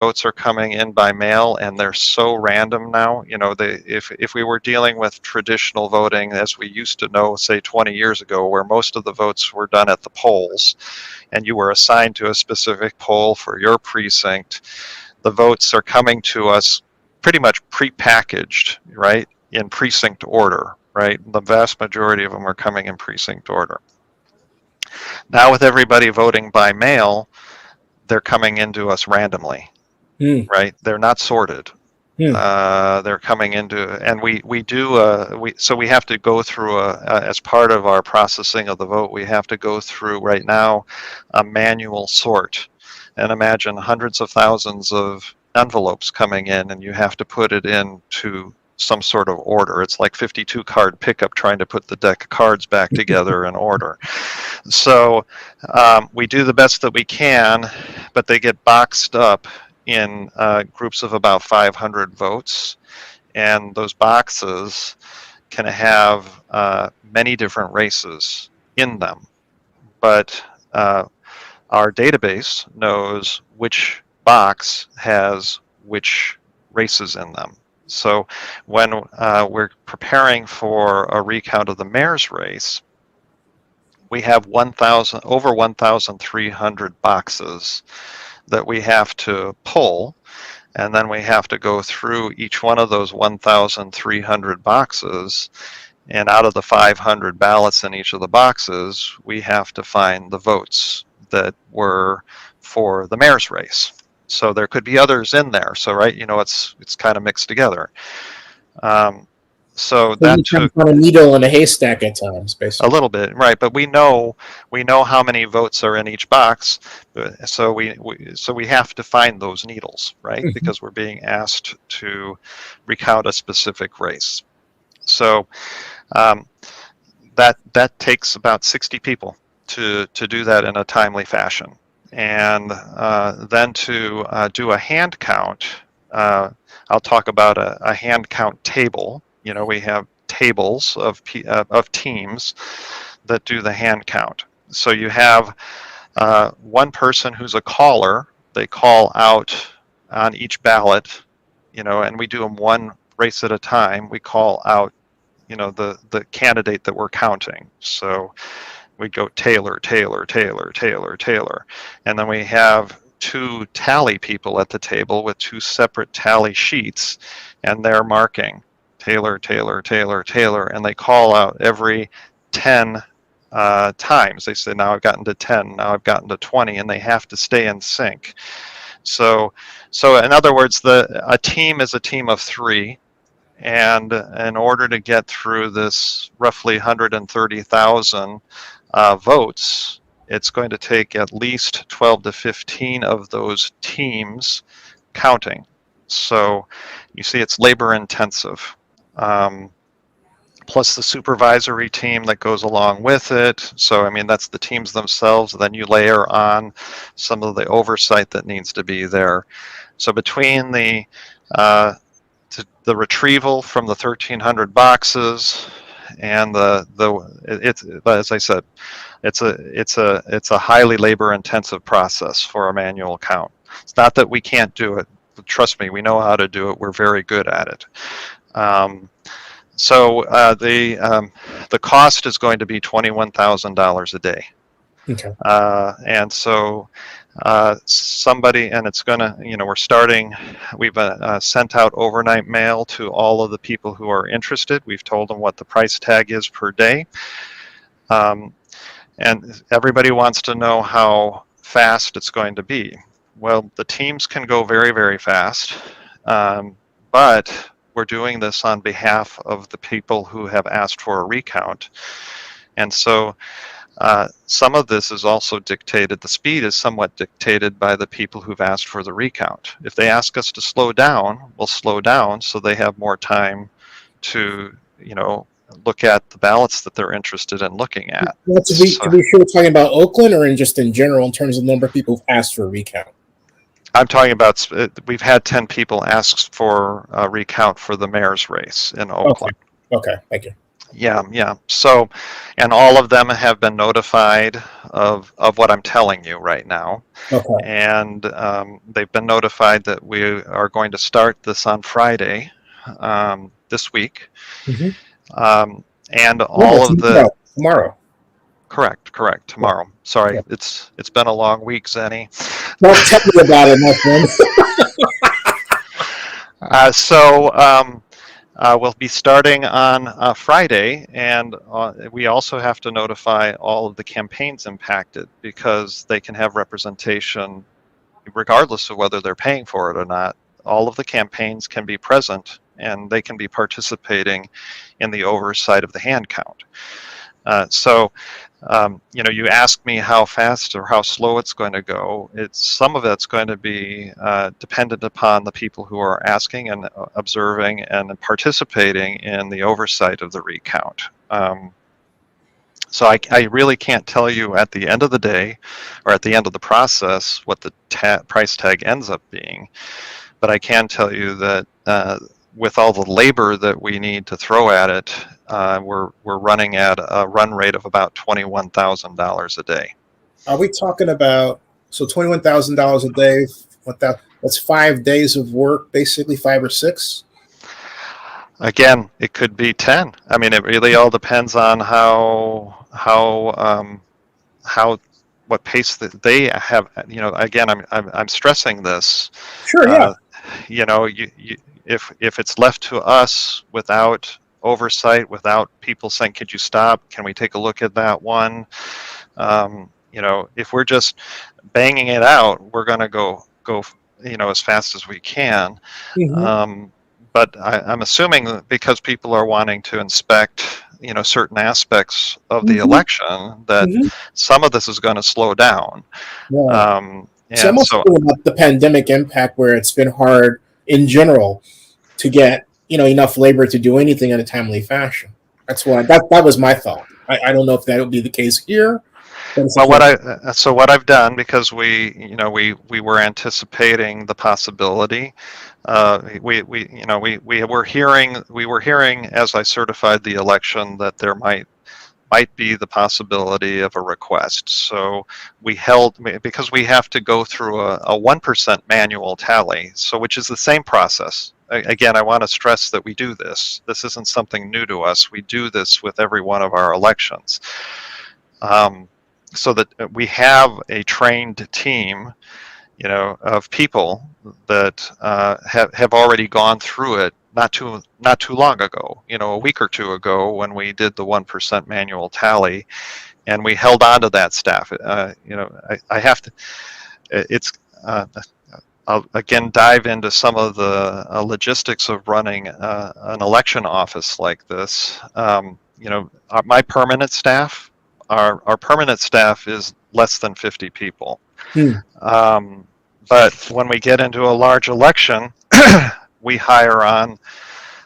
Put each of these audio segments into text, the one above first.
votes are coming in by mail, and they're so random now. If we were dealing with traditional voting as we used to know, say 20 years ago, where most of the votes were done at the polls, and you were assigned to a specific poll for your precinct, the votes are coming to us pretty much prepackaged, right, in precinct order, right? The vast majority of them are coming in precinct order. Now, with everybody voting by mail, they're coming into us randomly. Right? They're not sorted. They're coming into, and so we have to go through as part of our processing of the vote, we have to go through right now a manual sort. And imagine hundreds of thousands of envelopes coming in, and you have to put it into some sort of order. It's like 52 card pickup trying to put the deck of cards back together in order. So we do the best that we can, but they get boxed up in groups of about 500 votes, and those boxes can have many different races in them, but our database knows which box has which races in them. So when we're preparing for a recount of the mayor's race, we have over 1,300 boxes that we have to pull, and then we have to go through each one of those 1,300 boxes, and out of the 500 ballots in each of the boxes, we have to find the votes that were for the mayor's race. So there could be others in there. So right, it's kind of mixed together. So that took a needle in a haystack at times, basically. A little bit, right? But we know how many votes are in each box, so we have to find those needles, right? Mm-hmm. Because we're being asked to recount a specific race. So that takes about 60 people to do that in a timely fashion, and then to do a hand count. I'll talk about a hand count table. We have tables of teams that do the hand count. So you have one person who's a caller. They call out on each ballot, and we do them one race at a time. We call out, the candidate that we're counting. So we go Taylor, Taylor, Taylor, Taylor, Taylor, and then we have two tally people at the table with two separate tally sheets, and they're marking Taylor, Taylor, Taylor, Taylor, and they call out every 10 times. They say, now I've gotten to 10, now I've gotten to 20, and they have to stay in sync. So in other words, a team is a team of 3, and in order to get through this roughly 130,000 votes, it's going to take at least 12 to 15 of those teams counting. So you see, it's labor intensive. Plus the supervisory team that goes along with it. So, I mean, that's the teams themselves. Then you layer on some of the oversight that needs to be there. So between the retrieval from the 1,300 boxes and it's as I said, it's a highly labor intensive process for a manual count. It's not that we can't do it. Trust me, we know how to do it. We're very good at it. So the cost is going to be $21,000 a day. Okay. And so somebody, and it's going to, we're starting, we've sent out overnight mail to all of the people who are interested. We've told them what the price tag is per day. And everybody wants to know how fast it's going to be. Well, the teams can go very, very fast, but we're doing this on behalf of the people who have asked for a recount. And so some of this is also dictated, the speed is somewhat dictated by the people who've asked for the recount. If they ask us to slow down, we'll slow down so they have more time to, look at the ballots that they're interested in looking at. To be sure, we're talking about Oakland or just in general in terms of the number of people who've asked for a recount? I'm talking about, we've had 10 people ask for a recount for the mayor's race in Oakland. Okay, thank you. Yeah. So, and all of them have been notified of what I'm telling you right now. Okay. And they've been notified that we are going to start this on Friday this week. Mm-hmm. And No, all of the tomorrow. Tomorrow. correct Yeah. tomorrow. Sorry, Yeah. it's been a long week, Zenny. Well, tell me about it, my friend. So we'll be starting on Friday, and we also have to notify all of the campaigns impacted because they can have representation regardless of whether they're paying for it or not. All of the campaigns can be present and they can be participating in the oversight of the hand count. You ask me how fast or how slow it's going to go. Some of it's going to be dependent upon the people who are asking and observing and participating in the oversight of the recount. So I really can't tell you at the end of the day or at the end of the process what the price tag ends up being, but I can tell you that with all the labor that we need to throw at it, we're running at a run rate of about $21,000 a day. Are we talking about $21,000 a day? That's 5 days of work, basically 5 or 6. Again, it could be 10. I mean, it really all depends on how what pace that they have. Again, I'm stressing this. Sure, yeah. Uh, if it's left to us without oversight, without people saying, "Could you stop? Can we take a look at that one?" If we're just banging it out, we're going to go as fast as we can. Mm-hmm. But I'm assuming that because people are wanting to inspect, certain aspects of the Mm-hmm. election, that Mm-hmm. some of this is going to slow down. Yeah. So I'm And also so, thinking about the pandemic impact, where it's been hard in general to get enough labor to do anything in a timely fashion. That's why that was my thought. I don't know if that would be the case here, but it's well, just what I've done, because we were anticipating the possibility. We were hearing as I certified the election that there might be the possibility of a request. So we held, because we have to go through a 1% manual tally, so which is the same process. Again, I want to stress that we do this. This isn't something new to us. We do this with every one of our elections. So that we have a trained team, of people that have already gone through it not too long ago, a week or two ago when we did the 1% manual tally, and we held on to that staff. I have to. It's. I'll again dive into some of the logistics of running an election office like this. My permanent staff, our permanent staff is less than 50 people. Hmm. But when we get into a large election, we hire on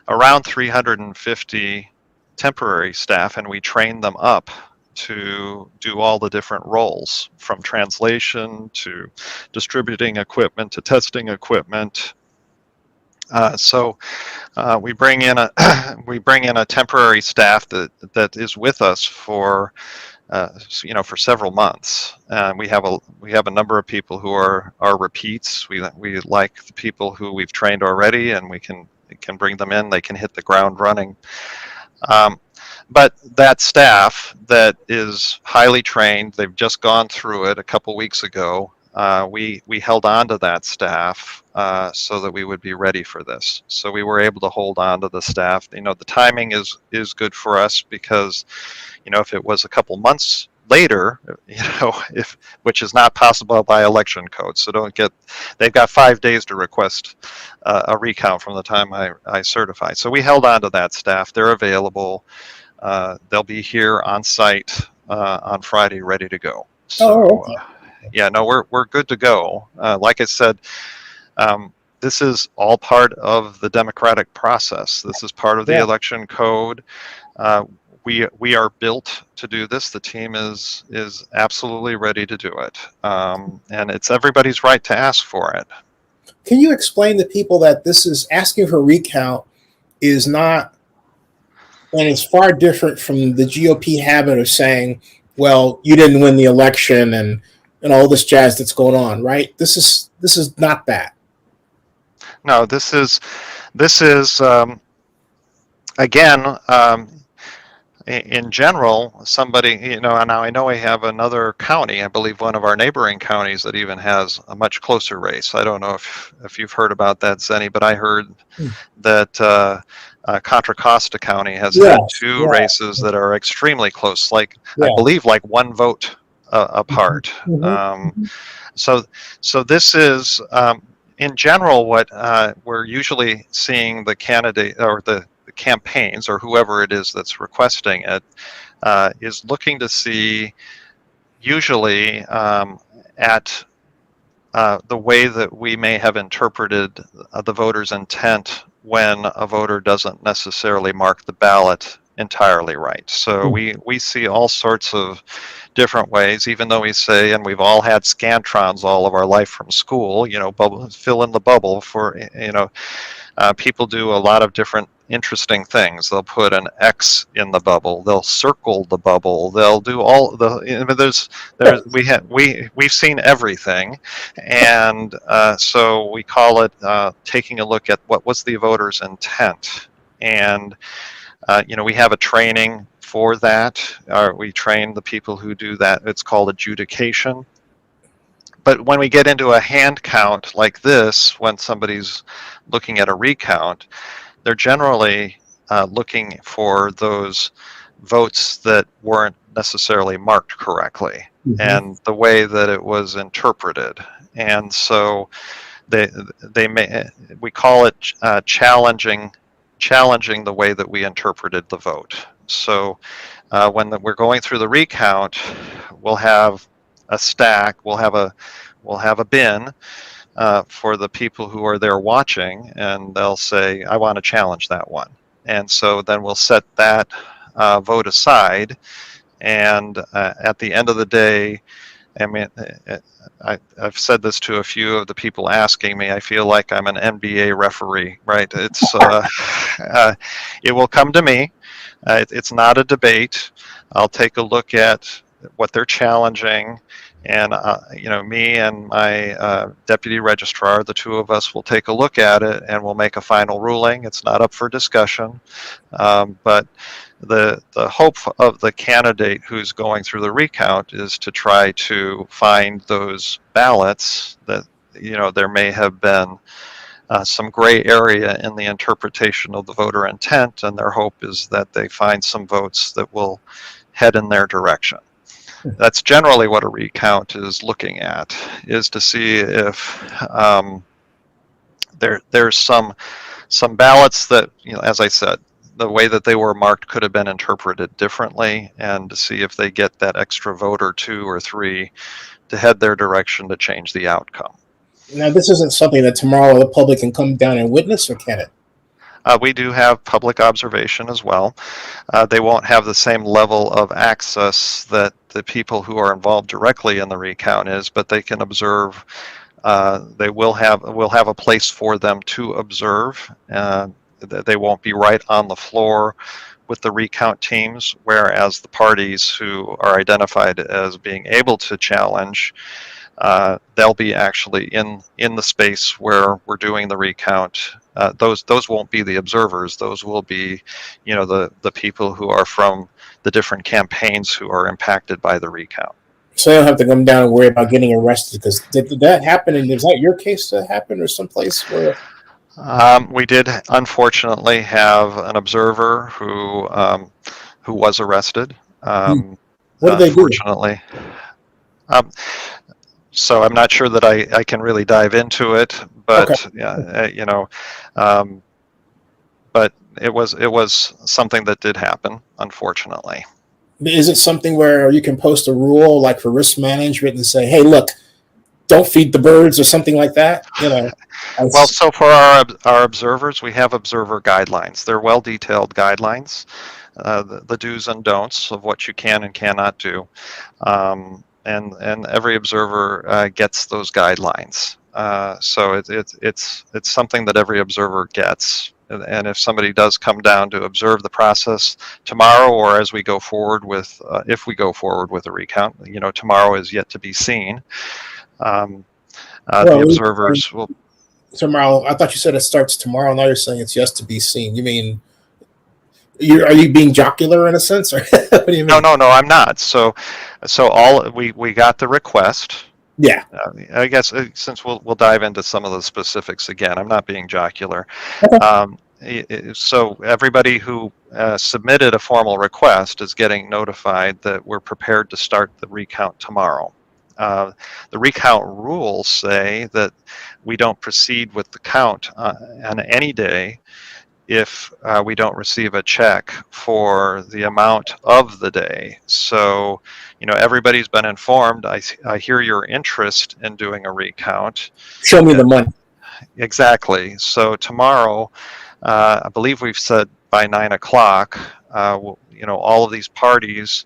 around 350 temporary staff and we train them up to do all the different roles, from translation to distributing equipment to testing equipment. So we bring in a we bring in a temporary staff that is with us for for several months. We have a number of people who are repeats. We like the people who we've trained already, and we can bring them in. They can hit the ground running. But that staff that is highly trained, they've just gone through it a couple weeks ago. We held on to that staff so that we would be ready for this. So we were able to hold on to the staff. The timing is good for us because if it was a couple months later, which is not possible by election code. So they've got 5 days to request a recount from the time I certify. So we held on to that staff. They're available. They'll be here on site on Friday, ready to go. So, okay. yeah, no, we're good to go. Like I said, this is all part of the democratic process. This is part of the Yeah. election code. We are built to do this. The team is absolutely ready to do it, and it's everybody's right to ask for it. Can you explain to people that this is asking for recount is not And it's far different from the GOP habit of saying, "Well, you didn't win the election," and all this jazz that's going on. Right? This is not that. No, this is again. In general, somebody, now I know we have another county, I believe one of our neighboring counties that even has a much closer race. I don't know if you've heard about that, Zenny, but I heard that Contra Costa County has Yeah, had two yeah, races that are extremely close, like I yeah. believe like one vote apart. Mm-hmm. So, so this is in general what we're usually seeing the candidate or the campaigns or whoever it is that's requesting it is looking to see usually at the way that we may have interpreted the voter's intent when a voter doesn't necessarily mark the ballot entirely right. So we see all sorts of different ways, even though we say, and we've all had Scantrons all of our life from school, bubble, fill in the bubble for, people do a lot of different interesting things. They'll put an X in the bubble. They'll circle the bubble. They'll do all the. We've seen everything, and so we call it taking a look at what was the voter's intent, and we have a training for that. We train the people who do that. It's called adjudication. But when we get into a hand count like this, when somebody's looking at a recount, they're generally looking for those votes that weren't necessarily marked correctly and the way that it was interpreted. And so we call it challenging the way that we interpreted the vote. So when we're going through the recount, we'll have a stack, we'll have a bin for the people who are there watching, and they'll say, I want to challenge that one. And so then we'll set that vote aside. And at the end of the day, I mean, I've said this to a few of the people asking me. I feel like I'm an NBA referee, right? It will come to me. It's not a debate. I'll take a look at what they're challenging, and me and my deputy registrar, the two of us will take a look at it, and we'll make a final ruling. It's not up for discussion, but the hope of the candidate who's going through the recount is to try to find those ballots that there may have been some gray area in the interpretation of the voter intent, and their hope is that they find some votes that will head in their direction. That's generally what a recount is looking at, is to see if there's some ballots that, as I said, the way that they were marked could have been interpreted differently, and to see if they get that extra vote or two or three to head their direction to change the outcome. Now, this isn't something that tomorrow the public can come down and witness, or can it? We do have public observation as well. They won't have the same level of access that the people who are involved directly in the recount is, but they can observe. We'll have a place for them to observe. They won't be right on the floor with the recount teams, whereas the parties who are identified as being able to challenge, they'll be actually in the space where we're doing the recount. Those won't be the observers. Those will be, the people who are from the different campaigns who are impacted by the recount. So they don't have to come down and worry about getting arrested. Because did that happen? And is that your case that happened, or someplace where? We did unfortunately have an observer who was arrested. What did they do? Unfortunately. So I'm not sure that I can really dive into it, but Okay. but it was something that did happen, unfortunately. Is it something where you can post a rule like for risk management and say, "Hey, look, don't feed the birds," or something like that? Well, so for our observers, we have observer guidelines. They're well detailed guidelines, the do's and don'ts of what you can and cannot do. And every observer gets those guidelines. So it's something that every observer gets. And if somebody does come down to observe the process tomorrow, or as we go forward with, if we go forward with a recount, tomorrow is yet to be seen. The Well, observers will. tomorrow. I thought you said it starts tomorrow. Now you're saying it's yet to be seen. You mean are you being jocular in a sense, or what do you mean? No, I'm not. So all we got the request. Yeah. I guess since we'll dive into some of the specifics again, I'm not being jocular. Okay. So everybody who submitted a formal request is getting notified that we're prepared to start the recount tomorrow. The recount rules say that we don't proceed with the count on any day if we don't receive a check for the amount of the day. So, everybody's been informed. I hear your interest in doing a recount. Show me the money. Exactly. So tomorrow, I believe we've said by 9 o'clock, all of these parties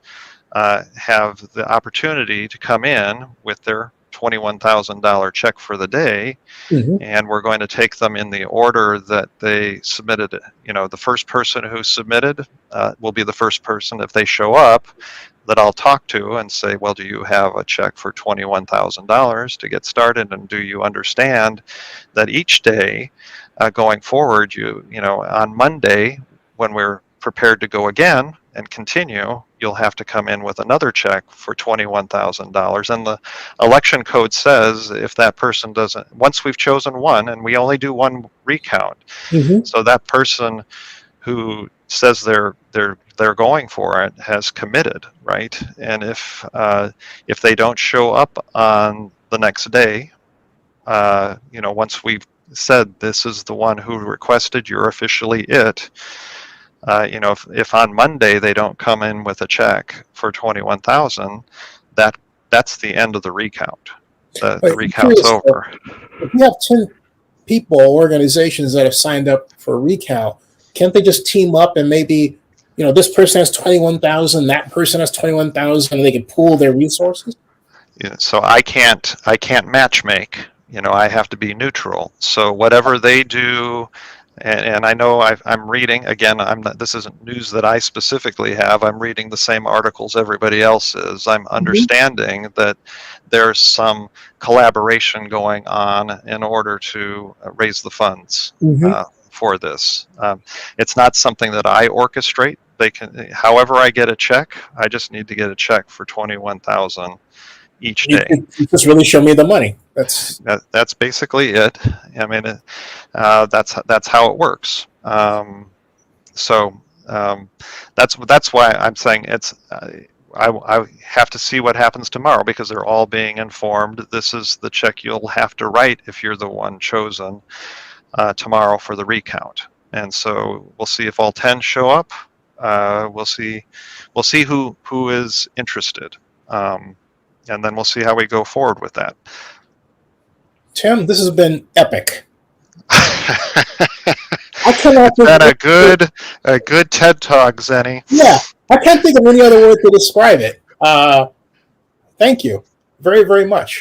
have the opportunity to come in with their $21,000 check for the day, Mm-hmm. and we're going to take them in the order that they submitted it. The first person who submitted will be the first person, if they show up, that I'll talk to and say, well, do you have a check for $21,000 to get started? And do you understand that each day going forward, on Monday, when we're prepared to go again and continue, you'll have to come in with another check for $21,000. And the election code says if that person doesn't, once we've chosen one, and we only do one recount, Mm-hmm. so that person who says they're going for it has committed, right? And if they don't show up on the next day, once we've said this is the one who requested, you're officially it. If on Monday they don't come in with a check for 21,000, that's the end of the recount. The recount's over. If you have 10 people, organizations that have signed up for a recount, can't they just team up and maybe, this person has 21,000, that person has 21,000, and they can pool their resources? So I can't match make. I have to be neutral. So whatever they do, and I know I'm reading again. This isn't news that I specifically have. I'm reading the same articles everybody else is. I'm understanding that there's some collaboration going on in order to raise the funds for this. It's not something that I orchestrate. They can, however I get a check, I just need to get a check for 21,000 each day. You just really show me the money. That's basically it. I mean, that's how it works. So that's why I'm saying it's. I have to see what happens tomorrow, because they're all being informed. This is the check you'll have to write if you're the one chosen tomorrow for the recount. And so we'll see if all 10 show up. We'll see who is interested. And then we'll see how we go forward with that. Tim, this has been epic. It's been a good TED Talk, Zennie. Yeah, I can't think of any other word to describe it. Thank you very, very much.